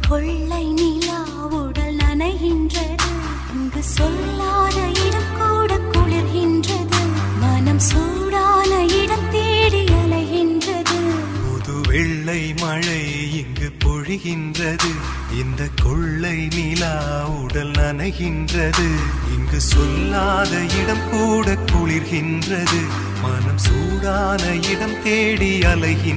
கொள்ளை நிலா உடல் நனைகின்றது. இங்கு சொல்லாத இடம் கூட குளிர்கின்றது. மனம் சூடான இடம் தேடி அலைகின்றது. புது வெள்ளை மழை இங்கு பொழிகின்றது. இந்த கொள்ளை நிலா உடல் நனைகின்றது. இங்கு சொல்லாத இடம் கூட குளிர்கின்றது. மனம் சூடான இடம் தேடி அலைகின்றது.